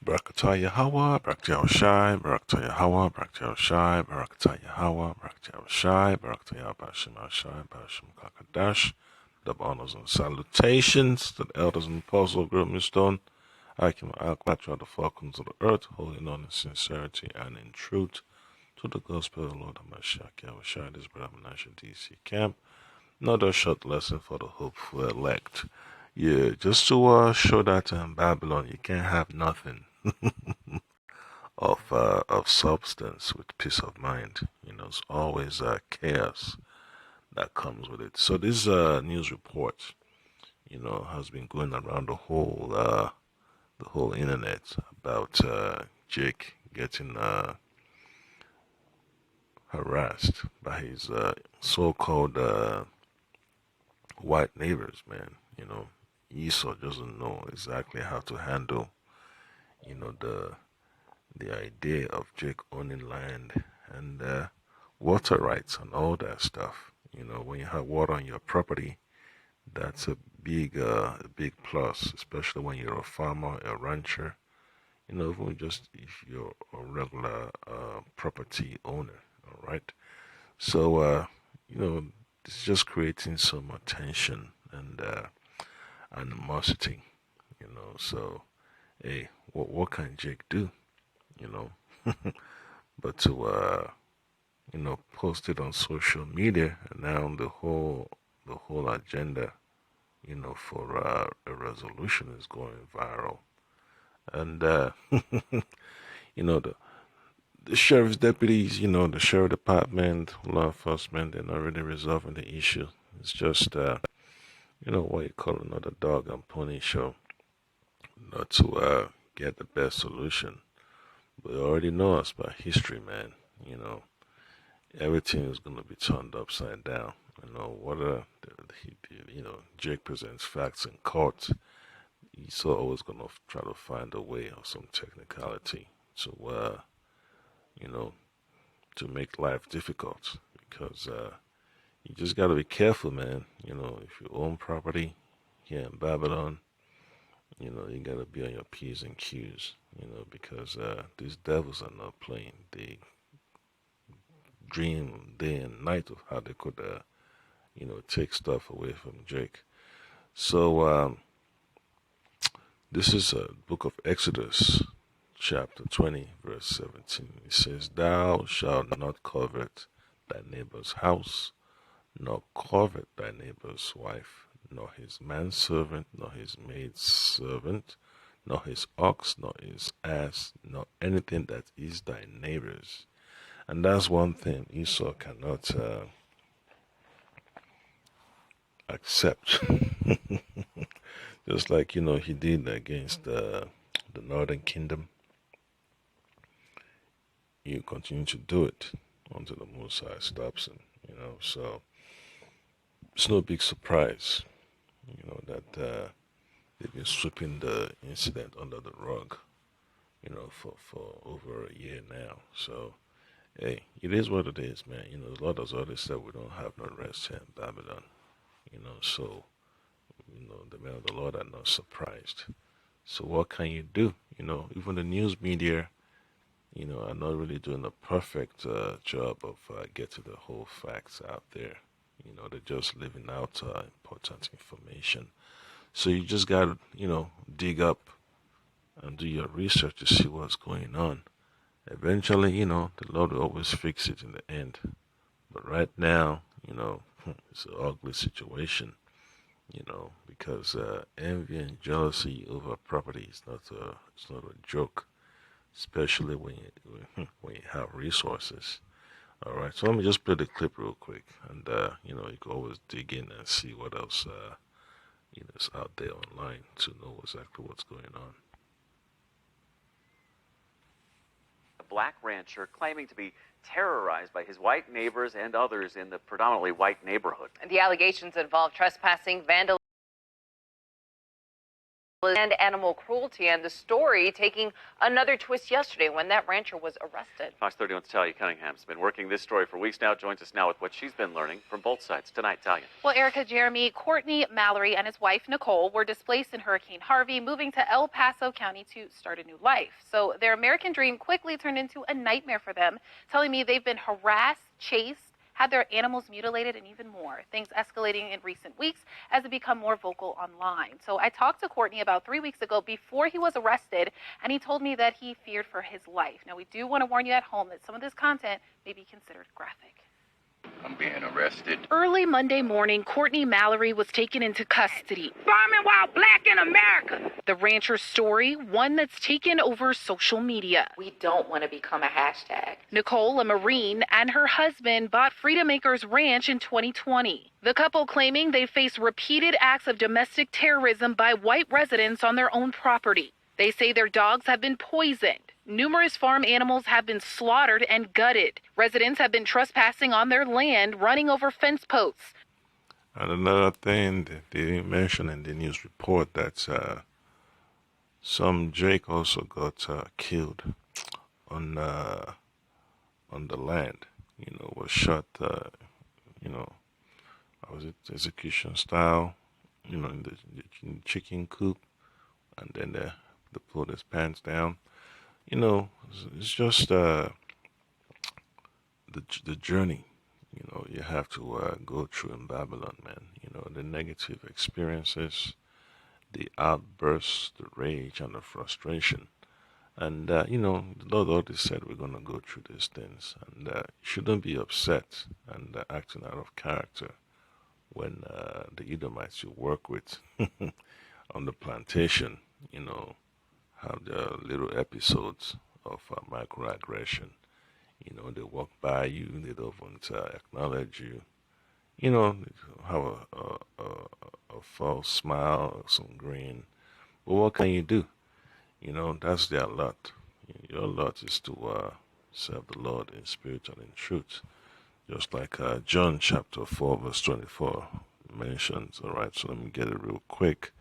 Barakatah Yahweh, Barakatah Shai, Barakatah Yahweh, Barakatah Shai, Barakatah Yahweh, Barakatah Shai, Barakatah Yahweh, Bashim Shai, Bashim Kakadash. Double honors and salutations to the elders and apostles of Great Millstone. I can the falcons of the earth, holding on in sincerity and in truth to the gospel of the Lord Hamashiach Yahushua, this Brahman DC camp. Another short lesson for the hopeful elect. Yeah, just to show that in Babylon you can't have nothing of substance with peace of mind. It's always chaos that comes with it. So this news report, has been going around the whole internet about Jake getting harassed by his so-called white neighbors. Man, Esau doesn't know exactly how to handle, the idea of Jake owning land and water rights and all that stuff. When you have water on your property, that's a big plus, especially when you're a farmer, a rancher. Even just if you're a regular property owner. All right. So, you know, it's just creating some attention and animosity. So hey, what can Jake do? You know, but to post it on social media, and now the whole agenda, for a resolution is going viral, and you know the the sheriff's deputies, the sheriff department, law enforcement, they're not really resolving the issue. It's just what you call another dog and pony show, not to get the best solution. But you already know us by history, man. You know, everything is going to be turned upside down. What Jake presents facts in court. He's always going to try to find a way or some technicality to, you know, to make life difficult because you just got to be careful, man. If you own property here in Babylon, you got to be on your P's and Q's, because these devils are not playing. They dream day and night of how they could, take stuff away from Jake. So, this is a book of Exodus, chapter 20, verse 17. It says, Thou shalt not covet thy neighbor's house, nor covet thy neighbor's wife, nor his manservant, nor his maidservant, nor his ox, nor his ass, nor anything that is thy neighbor's. And that's one thing Esau cannot accept. Just like, he did against the northern kingdom, you continue to do it until the Most High stops him, So it's no big surprise, that they've been sweeping the incident under the rug, for over a year now. So, hey, it is what it is, man. The Lord has already said we don't have no rest here in Babylon, so, the men of the Lord are not surprised. So what can you do? Even the news media, are not really doing a perfect job of getting the whole facts out there. They're just leaving out important information. So you just gotta, dig up and do your research to see what's going on. Eventually, the Lord will always fix it in the end. But right now, it's an ugly situation, because envy and jealousy over property is not a joke, especially when you have resources. All right, so let me just play the clip real quick, and you can always dig in and see what else is out there online to know exactly what's going on. A black rancher claiming to be terrorized by his white neighbors and others in the predominantly white neighborhood. The allegations involve trespassing, vandalism, And animal cruelty, and the story taking another twist yesterday when that rancher was arrested. Fox 31's Talia Cunningham's been working this story for weeks now. Joins us now with what she's been learning from both sides tonight. Talia. Well, Erica, Jeremy, Courtney Mallory and his wife Nicole were displaced in Hurricane Harvey, moving to El Paso County to start a new life. So their American dream quickly turned into a nightmare for them, telling me they've been harassed, chased, had their animals mutilated, and even more. Things escalating in recent weeks as they become more vocal online. So I talked to Courtney about 3 weeks ago before he was arrested, and he told me that he feared for his life. Now, we do want to warn you at home that some of this content may be considered graphic. I'm being arrested. Early Monday morning, Courtney Mallory was taken into custody. Farming while black in America. The rancher's story, one that's taken over social media. We don't want to become a hashtag. Nicole, a Marine, and her husband bought Freedom Acres Ranch in 2020. The couple claiming they face repeated acts of domestic terrorism by white residents on their own property. They say their dogs have been poisoned. Numerous farm animals have been slaughtered and gutted. Residents have been trespassing on their land, running over fence posts. And another thing that they didn't mention in the news report, that some Jake also got killed on the land. Was shot. Was it execution style? In the chicken coop, and then they pulled his pants down. It's just the journey. You have to go through in Babylon, man. The negative experiences, the outbursts, the rage, and the frustration. And, the Lord already said we're going to go through these things. And you shouldn't be upset and acting out of character when the Edomites you work with on the plantation, have their little episodes of microaggression. They walk by you, they don't acknowledge you. Have a false smile, some grin. But what can you do? That's their lot. Your lot is to serve the Lord in spirit and in truth. Just like John chapter 4 verse 24 mentions. All right, so let me get it real quick.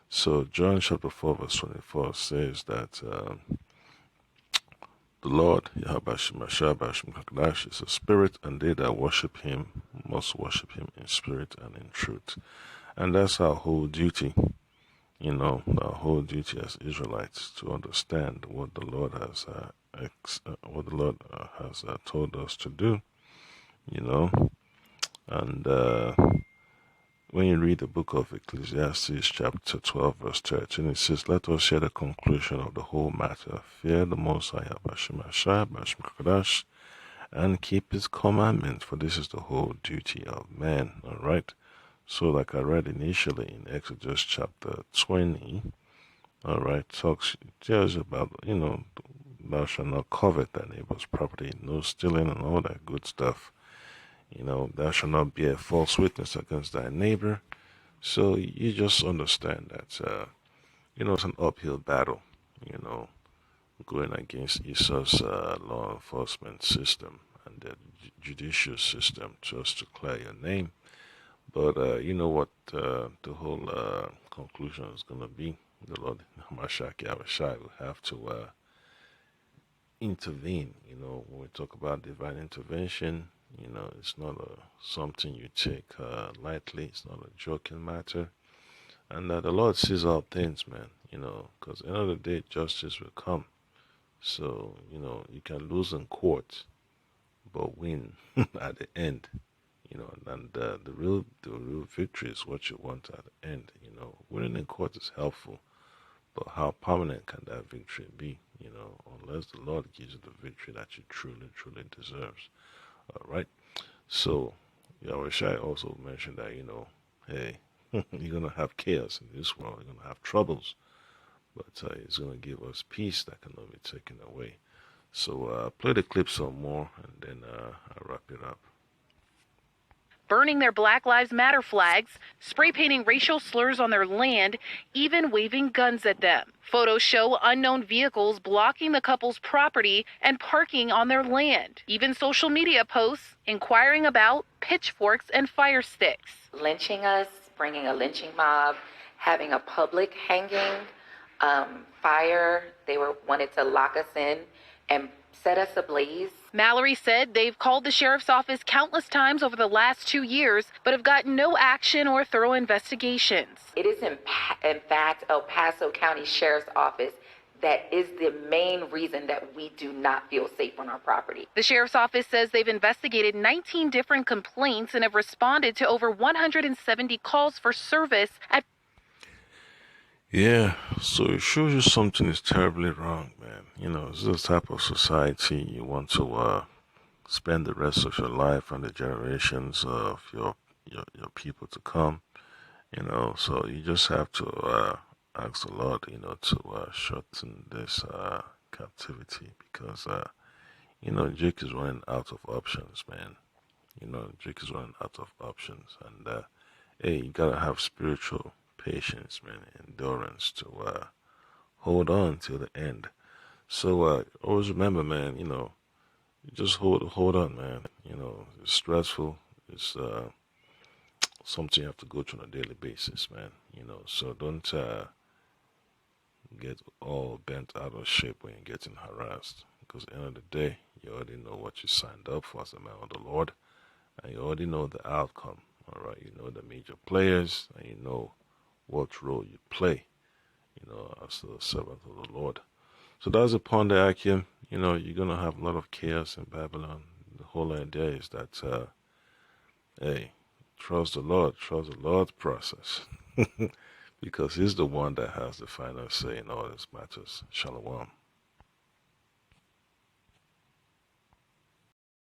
So John chapter 4 verse 24 says that the Lord, Yahweh Shemashah is a spirit, and they that worship him must worship him in spirit and in truth. And that's our whole duty, our whole duty as Israelites, to understand what the Lord has told us to do, and when you read the book of Ecclesiastes chapter 12 verse 13, it says, let us share the conclusion of the whole matter. Fear the Most High, and keep his commandments, for this is the whole duty of man. All right. So like I read initially in Exodus chapter 20, all right, tells you about, thou shalt not covet thy neighbor's property, no stealing and all that good stuff. Thou shalt not bear false witness against thy neighbor. So you just understand that, it's an uphill battle, going against Esau's law enforcement system and the judicial system just to clear your name. But you know what the whole conclusion is going to be? The Lord Hamashiach Yahushua will have to intervene. When we talk about divine intervention, it's not something you take lightly. It's not a joking matter. And the Lord sees all things, man, because at the end of the day, justice will come. So, you can lose in court, but win at the end, and the real victory is what you want at the end. Winning in court is helpful, but how permanent can that victory be, unless the Lord gives you the victory that you truly, truly deserves. All right. So, Yahushua also mentioned that, hey, you're going to have chaos in this world. You're going to have troubles. But he's going to give us peace that cannot be taken away. So, play the clip some more, and then I'll wrap it up. Burning their Black Lives Matter flags, spray painting racial slurs on their land, even waving guns at them. Photos show unknown vehicles blocking the couple's property and parking on their land. Even social media posts inquiring about pitchforks and fire sticks. Lynching us, bringing a lynching mob, having a public hanging, fire. They wanted to lock us in and set us ablaze. Mallory said they've called the sheriff's office countless times over the last 2 years, but have gotten no action or thorough investigations. It is in fact El Paso County Sheriff's Office that is the main reason that we do not feel safe on our property. The sheriff's office says they've investigated 19 different complaints and have responded to over 170 calls for service at. Yeah, so it shows you something is terribly wrong, man. You know, it's this type of society you want to spend the rest of your life and the generations of your people to come. You know, so you just have to ask the Lord, you know, to shorten this captivity because you know, Jake is running out of options, man. You know, Jake is running out of options, and hey, you gotta have spiritual patience, man, endurance to hold on till the end. So always remember, man, you know, just hold on, man. You know, it's stressful. It's something you have to go through on a daily basis, man. You know, so don't get all bent out of shape when you're getting harassed. Because at the end of the day, you already know what you signed up for as a man of the Lord, and you already know the outcome. All right, you know the major players, and you know what role you play, you know, as the servant of the Lord. So that's upon the Akim. You know, you're gonna have a lot of chaos in Babylon. The whole idea is that, hey, trust the Lord's process, because He's the one that has the final say in all these matters. Shalom.